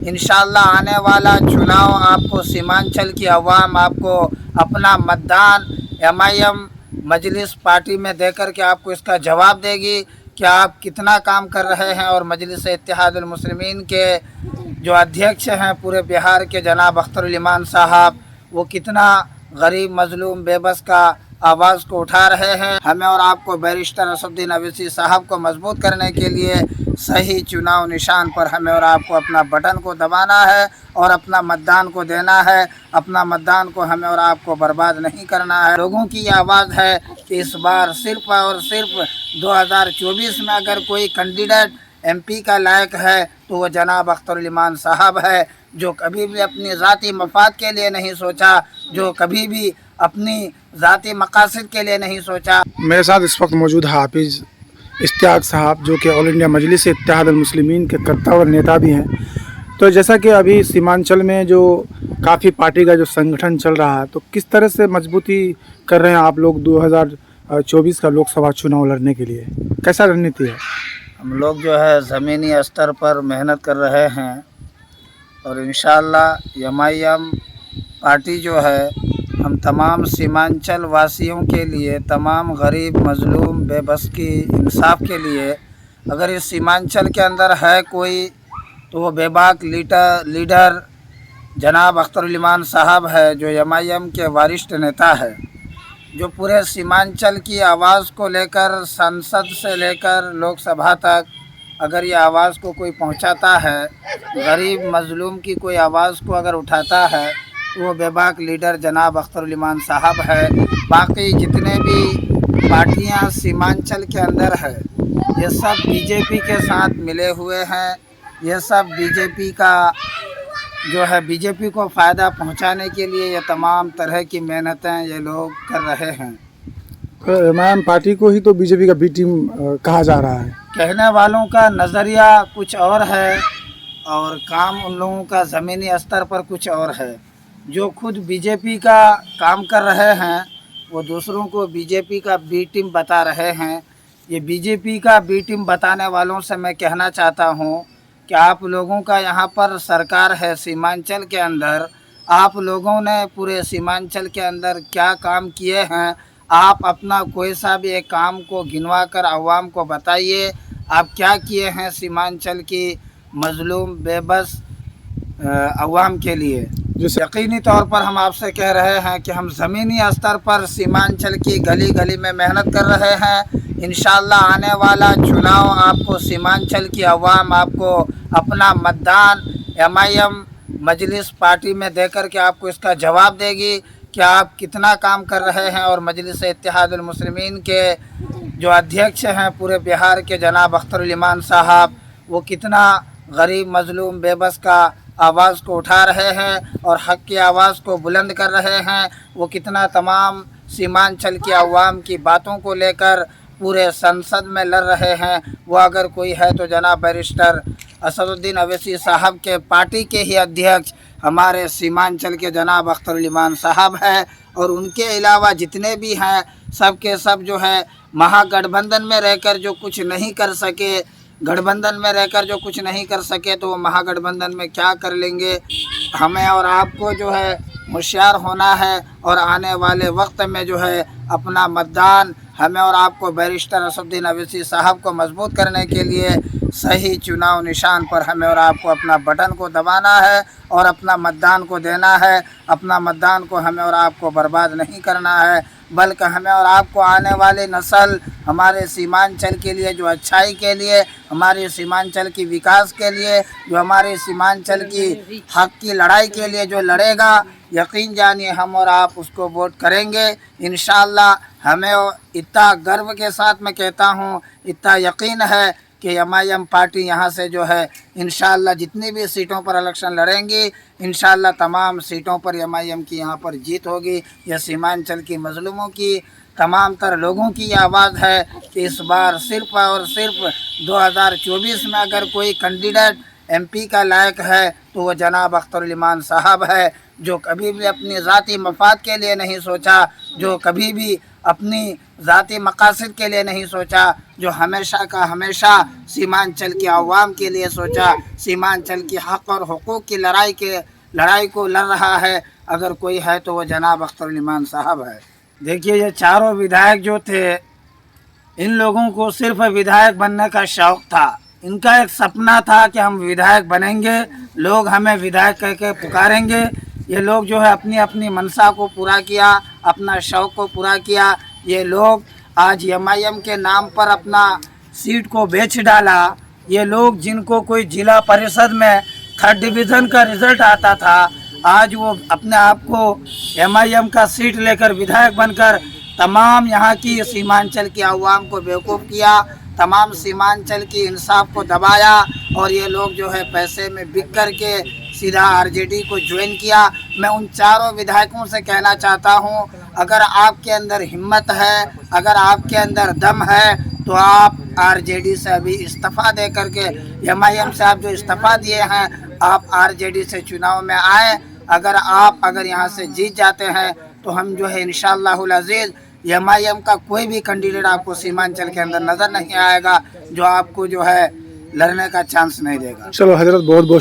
इंशाल्लाह आने वाला चुनाव आपको सीमांचल की आवाम आपको अपना मतदान एमआईएम मजलिस पार्टी में देकर के आपको इसका जवाब देगी कि आप कितना काम कर रहे हैं। और मजलिस इत्तेहादुल मुस्लिमीन के जो अध्यक्ष हैं पूरे बिहार के जनाब अख्तरुल इमान साहब, वो कितना गरीब मजलूम बेबस का आवाज़ को उठा रहे हैं। हमें और आपको बैरिस्टर असदुद्दीन अवैसी साहब को मजबूत करने के लिए सही चुनाव निशान पर हमें और आपको अपना बटन को दबाना है और अपना मतदान को देना है। अपना मतदान को हमें और आपको बर्बाद नहीं करना है। लोगों की ये आवाज़ है कि इस बार सिर्फ और सिर्फ 2024 में अगर कोई कैंडिडेट एमपी का लायक है तो वो जनाब अख्तरुल इमान साहब है, जो कभी भी अपनी ज़ाती मफाद के लिए नहीं सोचा, जो कभी भी अपनी ज़ाती मकासद के लिए नहीं सोचा। मेरे साथ इस वक्त मौजूद है हाफिज़ इश्तियाक साहब, जो कि ऑल इंडिया मजलिस इत्तेहादुल मुस्लिमीन के कर्ता और नेता भी हैं। तो जैसा कि अभी सीमांचल में जो काफ़ी पार्टी का जो संगठन चल रहा है, तो किस तरह से मजबूती कर रहे हैं आप लोग 2024 का लोकसभा चुनाव लड़ने के लिए? कैसा रणनीति है? हम लोग जो है ज़मीनी स्तर पर मेहनत कर रहे हैं और इंशाअल्लाह एमआईएम पार्टी जो है हम तमाम सीमांचल वासियों के लिए, तमाम गरीब मजलूम बेबस की इंसाफ के लिए, अगर इस सीमांचल के अंदर है कोई तो वो बेबाक लीडर जनाब अख्तरुल इमान साहब है, जो एमआईएम के वरिष्ठ नेता है, जो पूरे सीमांचल की आवाज़ को लेकर संसद से लेकर लोकसभा तक अगर ये आवाज़ को कोई पहुंचाता है, गरीब मजलूम की कोई आवाज़ को अगर उठाता है तो वो बेबाक लीडर जनाब अख्तरुल इमान साहब है। बाकी जितने भी पार्टियां सीमांचल के अंदर है ये सब बीजेपी के साथ मिले हुए हैं। ये सब बीजेपी का जो है बीजेपी को फ़ायदा पहुंचाने के लिए ये तमाम तरह की मेहनतें ये लोग कर रहे हैं। तो एमआईएम पार्टी को ही तो बीजेपी का बी टीम कहा जा रहा है। कहने वालों का नज़रिया कुछ और है और काम उन लोगों का ज़मीनी स्तर पर कुछ और है। जो खुद बीजेपी का काम कर रहे हैं वो दूसरों को बीजेपी का बी टीम बता रहे हैं। ये बीजेपी का बी टीम बताने वालों से मैं कहना चाहता हूँ कि आप लोगों का यहाँ पर सरकार है सीमांचल के अंदर, आप लोगों ने पूरे सीमांचल के अंदर क्या काम किए हैं, आप अपना कोई सा भी एक काम को गिनवा कर आवाम को बताइए आप क्या किए हैं सीमांचल की मजलूम बेबस अवाम के लिए। यकीनी तौर पर हम आपसे कह रहे हैं कि हम ज़मीनी स्तर पर सीमांचल की गली गली में मेहनत कर रहे हैं। इंशाअल्लाह आने वाला चुनाव आपको सीमांचल की आवाम आपको अपना मतदान एमआईएम मजलिस पार्टी में देकर के आपको इसका जवाब देगी कि आप कितना काम कर रहे हैं। और मजलिस इत्तेहादुल मुस्लिमीन के जो अध्यक्ष हैं पूरे बिहार के जनाब अख्तरुल इमान साहब, वो कितना गरीब मजलूम बेबस का आवाज़ को उठा रहे हैं और हक़ की आवाज़ को बुलंद कर रहे हैं। वो कितना तमाम सीमांचल की आवाम की बातों को लेकर पूरे संसद में लड़ रहे हैं। वो अगर कोई है तो जनाब बैरिस्टर असदुद्दीन अवैसी साहब के पार्टी के ही अध्यक्ष हमारे सीमांचल के जनाब अख्तरुल इमान साहब है। और उनके अलावा जितने भी हैं सब के सब जो है महागठबंधन में रहकर जो कुछ नहीं कर सके, गठबंधन में रहकर जो कुछ नहीं कर सके तो वो महागठबंधन में क्या कर लेंगे। हमें और आपको जो है होशियार होना है और आने वाले वक्त में जो है अपना मतदान हमें और आपको बैरिस्टर असदुद्दीन अवैसी साहब को मजबूत करने के लिए सही चुनाव निशान पर हमें और आपको अपना बटन को दबाना है और अपना मतदान को देना है। अपना मतदान को हमें और आपको बर्बाद नहीं करना है, बल्कि हमें और आपको आने वाली नस्ल हमारे सीमांचल के लिए, जो अच्छाई के लिए, हमारे सीमांचल की विकास के लिए, जो हमारे सीमांचल की हक की लड़ाई के लिए जो लड़ेगा, यकीन जानिए हम और आप उसको वोट करेंगे इंशाअल्लाह। हमें इतना गर्व के साथ मैं कहता हूँ, इतना यकीन है कि एमआईएम पार्टी यहाँ से जो है इंशाअल्लाह जितनी भी सीटों पर इलेक्शन लड़ेंगी इंशाअल्लाह तमाम सीटों पर एमआईएम की यहाँ पर जीत होगी। यह सीमांचल की मजलूमों की, तमाम तर लोगों की आवाज़ है कि इस बार सिर्फ और सिर्फ 2024 में अगर कोई कैंडिडेट एमपी का लायक है तो वो जनाब अख्तरुल इमान साहब है, जो कभी भी अपनी ज़ाती मफाद के लिए नहीं सोचा, जो कभी भी अपनी ज़ाती मकासद के लिए नहीं सोचा, जो हमेशा का हमेशा सीमांचल की आवाम के लिए सोचा, सीमांचल की हक़ और हुकूक़ की लड़ाई को लड़ रहा है। अगर कोई है तो वो जनाब अख्तर इमान साहब है। देखिए, ये चारों विधायक जो थे, इन लोगों को सिर्फ विधायक बनने का शौक़ था। इनका एक सपना था कि हम विधायक बनेंगे, लोग हमें विधायक कह के पुकारेंगे। ये लोग जो है अपनी अपनी मनसा को पूरा किया, अपना शौक़ को पूरा किया। ये लोग आज एमआईएम के नाम पर अपना सीट को बेच डाला। ये लोग जिनको कोई जिला परिषद में 3rd डिवीज़न का रिज़ल्ट आता था, आज वो अपने आप को एमआईएम का सीट लेकर विधायक बनकर तमाम यहाँ की सीमांचल की आवाम को बेवकूफ़ किया, तमाम सीमांचल की इंसाफ को दबाया। और ये लोग जो है पैसे में बिक कर के सीधा आरजेडी को ज्वाइन किया। मैं उन चारों विधायकों से कहना चाहता हूँ, अगर आपके अंदर हिम्मत है, अगर आपके अंदर दम है, तो आप आरजेडी से अभी इस्तीफ़ा दे करके, एमआईएम से आप जो इस्तीफ़ा दिए हैं, आप आरजेडी से चुनाव में आए। अगर यहाँ से जीत जाते हैं तो हम जो है इंशाअल्लाहुल अज़ीज़ एमआईएम का कोई भी कैंडिडेट आपको सीमांचल के अंदर नज़र नहीं आएगा जो आपको जो है लड़ने का चांस नहीं देगा। चलो हजरत, बहुत बहुत